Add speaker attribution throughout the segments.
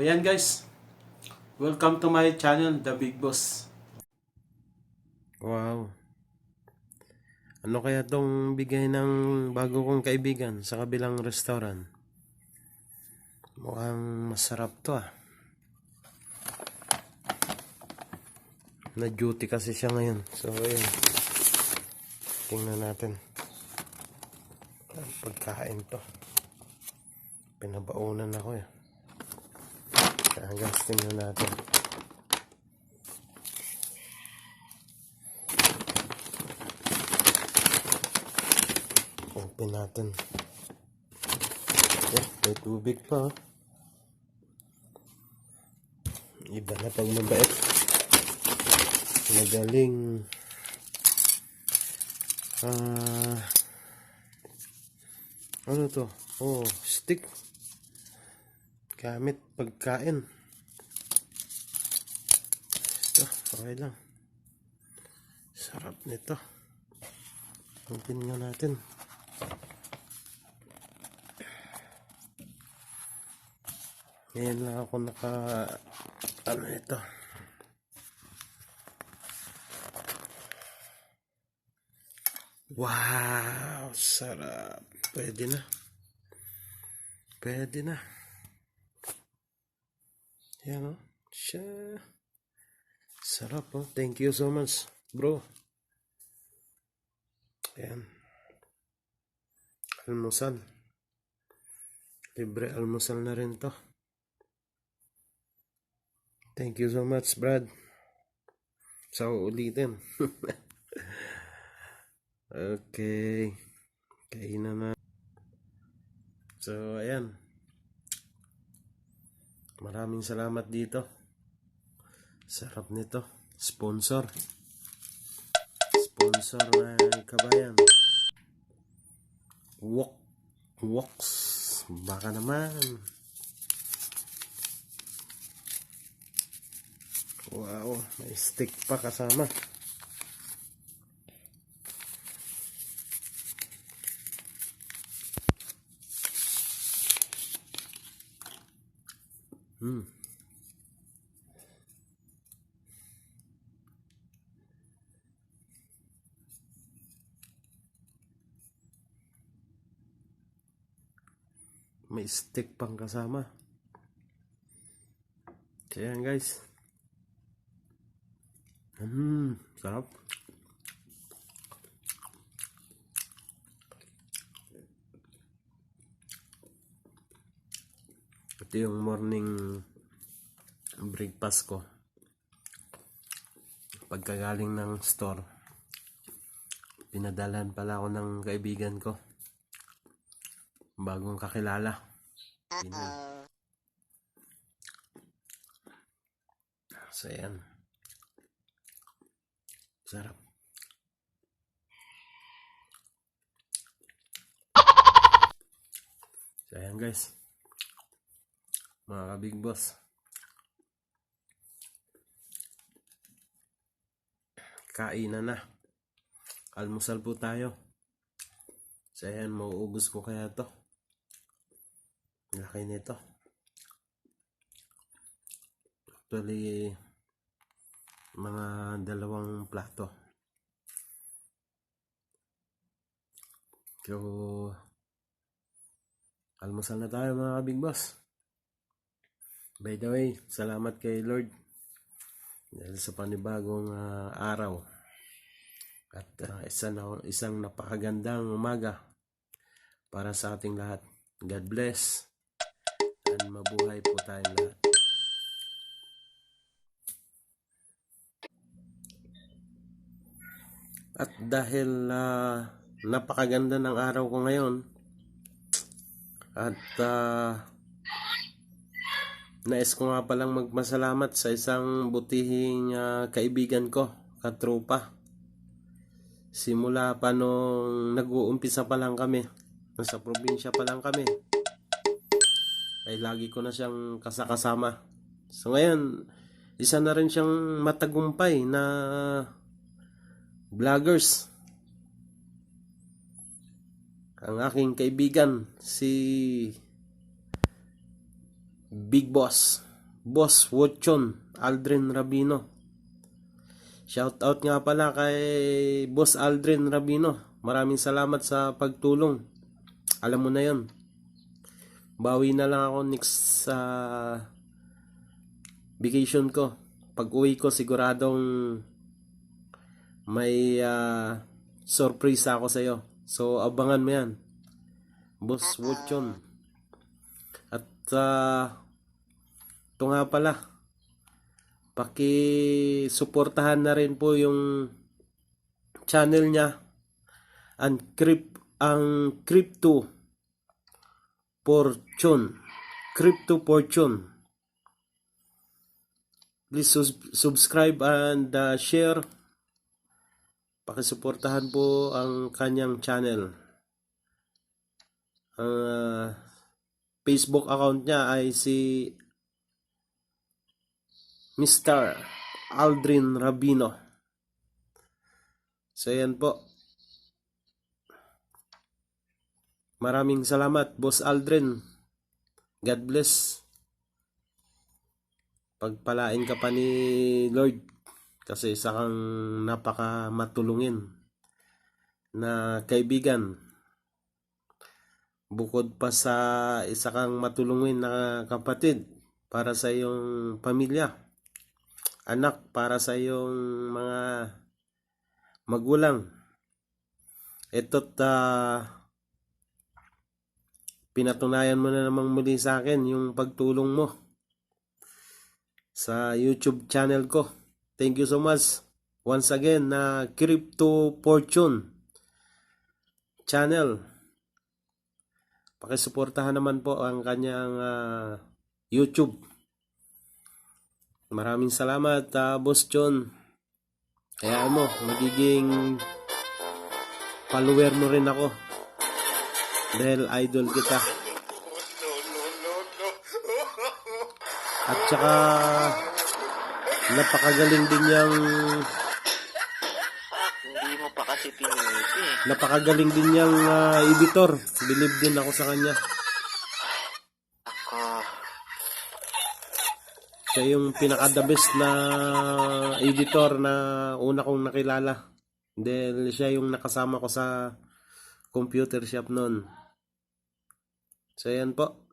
Speaker 1: Ayan guys, welcome to my channel, The Big Boss.
Speaker 2: Wow. Ano kaya tong bigay ng bago kong kaibigan sa kabilang restaurant? Mukhang masarap to ah. Na-duty kasi siya ngayon. So ayun. Tingnan natin. Ang pagkain to. Pinabaunan ako eh. Kaya guys, tingnan natin. Open natin. May tubig pa. Iba na pag mabait. Magaling. Ano to? Oh, stick. Gamit pagkain. Ito, okay lang. Sarap nito. Open nga natin. Ngayon lang ako ano ito. Wow, sarap. Pwede na. Pwede na. Yan o. Siya. Sarap o. Thank you so much, bro. Ayan. Almusal. Libre almusal na rin to. Thank you so much, Brad. Sa ulitin. Okay. Kainan na. So, ayan. Maraming salamat dito. Sarap nito. Sponsor na kabayan. Woks. Baka naman. Wow, may stick pa kasama. May stick pang kasama. So yan guys. Sarap. Ito yung morning breakfast ko. Pagkagaling ng store, pinadalan pala ako ng kaibigan ko. Bagong kakilala. So yan. Sarap. So yan guys. Mga ka-big boss. Kainan na. Almusal po tayo. So yan, mauubos ko kaya to. Laki nito. Actually, mga 2 plato. So, almusal na tayo mga ka-big boss. By the way, salamat kay Lord dahil sa panibagong araw at isang napakagandang umaga para sa ating lahat. God bless and mabuhay po tayong lahat. At dahil napakaganda ng araw ko ngayon at nais ko nga palang magpasalamat sa isang butihing kaibigan ko, katropa. Simula pa nung nag-uumpisa pa lang kami, nasa probinsya pa lang kami, ay lagi ko na siyang kasama. So ngayon, isa na rin siyang matagumpay na vloggers. Ang aking kaibigan, si Big Boss. Boss Wochon Aldrin Rabino. Shout out nga pala kay Boss Aldrin Rabino. Maraming salamat sa pagtulong. Alam mo na yon. Bawi na lang ako next sa vacation ko. Pag uwi ko siguradong may surprise ako sa iyo. So abangan mo yan, Boss Wochon. At ito nga pala, paki-suportahan na rin po yung channel niya, ang Crypto Fortune. Please subscribe and share. Pakisuportahan po ang kanyang channel. Ang Facebook account niya ay si Mr. Aldrin Rabino. So yan po. Maraming salamat, Boss Aldrin. God bless. Pagpalain ka pa ni Lord kasi isa kang napaka matulungin na kaibigan. Bukod pa sa isa kang matulungin na kapatid para sa iyong pamilya, anak, para sa iyong mga magulang. Ito't pinatunayan mo na namang muli sa akin yung pagtulong mo sa YouTube channel ko. Thank you so much. Once again, na Crypto Fortune channel. Pakisuportahan naman po ang kanyang YouTube. Maraming salamat, Boss John. Kaya mo, magiging follower mo rin ako. Dahil idol kita. At saka napakagaling din yung
Speaker 3: Hindi mo pa kasi pinili eh.
Speaker 2: napakagaling din yung editor. Believe din ako sa kanya.
Speaker 3: Ako,
Speaker 2: Siya yung pinaka-the best na editor na una kong nakilala. Dahil siya yung nakasama ko sa computer shop noon. So yan po.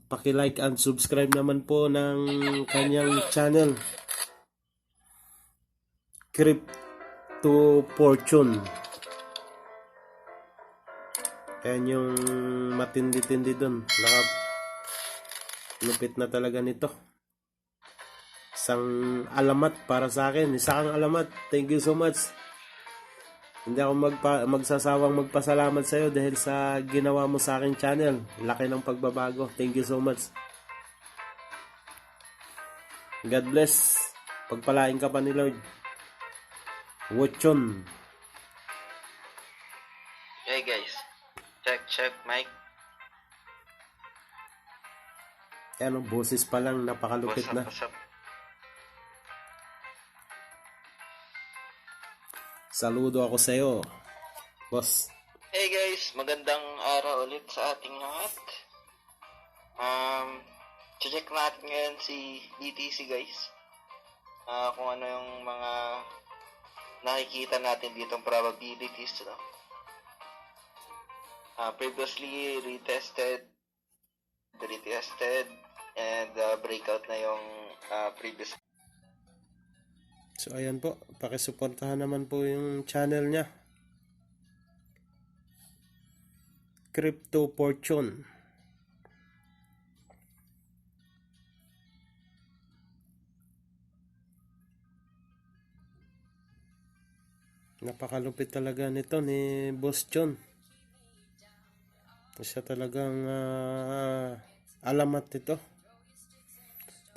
Speaker 2: Paki-like and subscribe naman po ng kanyang channel, Crypto Fortune. Yan yung matindi-tindi dun. Lupit na talaga nito. Isang alamat para sa akin. Isang alamat. Thank you so much. Hindi ako magsasawang magpasalamat sa iyo dahil sa ginawa mo sa aking channel. Laki ng pagbabago. Thank you so much. God bless. Pagpalain ka pa ni Lord. Wochon.
Speaker 3: hey guys, check mic.
Speaker 2: Yan ang boses pa lang, napakalupit na.
Speaker 3: What's up?
Speaker 2: Saludo ako sa iyo, boss.
Speaker 3: Hey guys, magandang araw ulit sa ating lahat. Check natin ngayon si BTC guys. Kung ano yung mga nakikita natin ditong probabilities, no? Previously retested, and breakout na yung previous.
Speaker 2: So ayan po, pakisuportahan naman po yung channel niya, Crypto Fortune. Napakalupit talaga nito ni Boss John. Siya talagang alamat nito.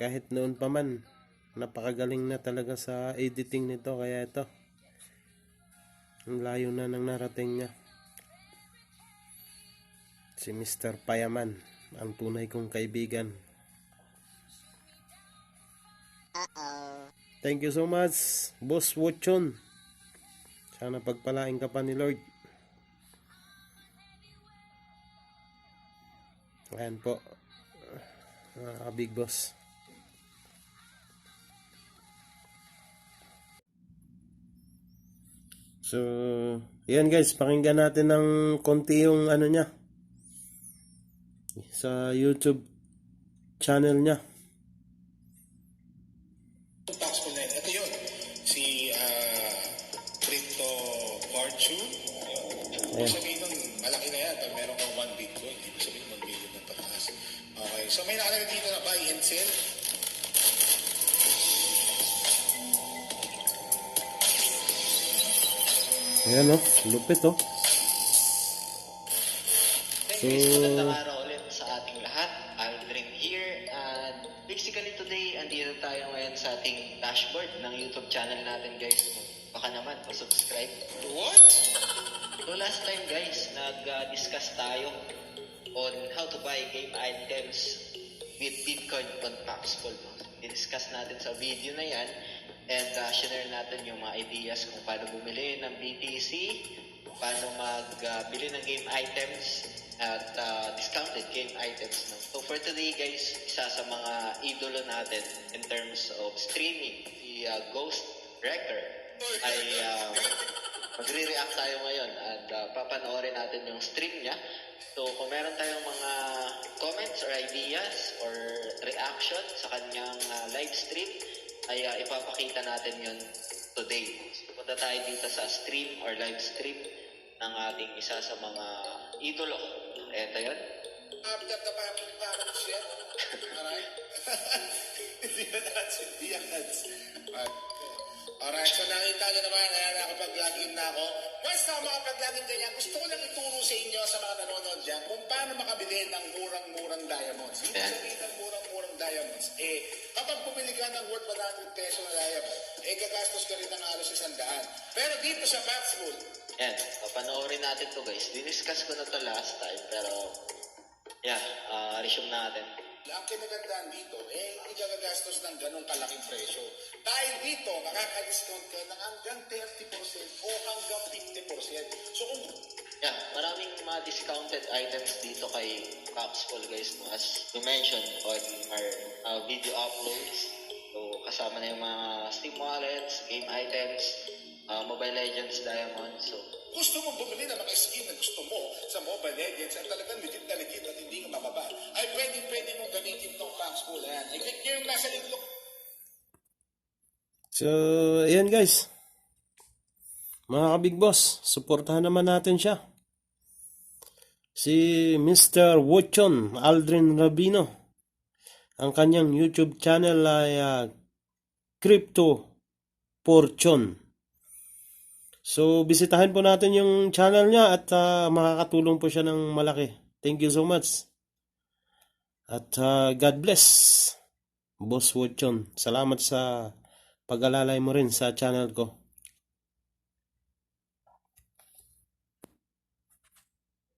Speaker 2: Kahit noon pa man, napakagaling na talaga sa editing nito. Kaya ito, ang layo na ng narating niya. Si Mr. Payaman, ang tunay kong kaibigan. Thank you so much, Boss Wochon. Sana pagpalain ka pa ni Lord. Ayan po. Big Boss. So, yan guys, pakinggan natin ng konti yung ano niya sa YouTube channel niya.
Speaker 4: Taxable na yun. Ito yun. Si Crypto Fortune. Kung sabihin nun, malaki na yan. Pag meron kang 1 Bitcoin, ibig sabihin 1 billion ng pataas. Okay. So may nakalagay dito na buy and sell.
Speaker 2: Ayan oh, lupit oh.
Speaker 3: Guys, magandang araw ulit sa ating lahat. Aldrin here. And basically today, andito tayo ngayon sa ating dashboard ng YouTube channel natin guys. Baka naman, pa-subscribe.
Speaker 4: What?
Speaker 3: So last time guys, nag-discuss tayo on how to buy game items with Bitcoin on Paxful. I-discuss natin sa video na yan and share natin yung mga ideas kung paano bumili ng BTC, paano magbili ng game items at discounted game items. No? So for today guys, isa sa mga idolo natin in terms of streaming, si Ghost Wrecker ay magre-react tayo ngayon at papanoorin natin yung stream niya. So kung meron tayong mga comments or ideas or reaction sa kanyang live stream, ay ipapakita natin yun today. So, punta tayo dito sa stream or live stream ng ating isa sa mga idolo. Eto yun.
Speaker 4: After the parang shit. Alright? Hindi na ads. Hindi ads. Alright, so nakita nyo naman, nakapag-login na ako. Once na makapag-login ganyan, gusto ko lang ituro sa inyo sa mga nanonood dyan kung paano makabili ng murang-murang diamonds. Yung sabihin ng murang-murang diamonds, kapag pumili ka ng worth 100 peso na diamond, gagastos ka rin ng halos 100. Pero dito sa Paxful,
Speaker 3: Yan, papanoorin natin to guys. Diniscuss ko na to last time, pero yan, resume natin.
Speaker 4: ang kinagandaan dito, hindi ka gagastos ng ganong kalaking presyo. Dahil dito, makaka-discount ka ng hanggang 30% o hanggang 50%. So kung
Speaker 3: Yeah, maraming mga discounted items dito kay Paxful guys, no? As you mentioned on our video uploads. So kasama na yung mga Steam wallets, game items, Mobile Legends Diamond. So
Speaker 4: gusto mo bumili ng mga skin na gusto mo sa Mobile Legends at talagang legit na legit at hindi ka mababa, ay pwede mong gamitin itong Paxful. I-click nyo yung nasa link.
Speaker 2: So, ayan guys. Mga ka-Big Boss, suportahan naman natin siya. Si Mr. Wochon Aldrin Rabino. Ang kanyang YouTube channel ay Crypto Fortune. So, bisitahin po natin yung channel niya at makakatulong po siya ng malaki. Thank you so much. At God bless, Boss Wochon. Salamat sa pag-alalay mo rin sa channel ko.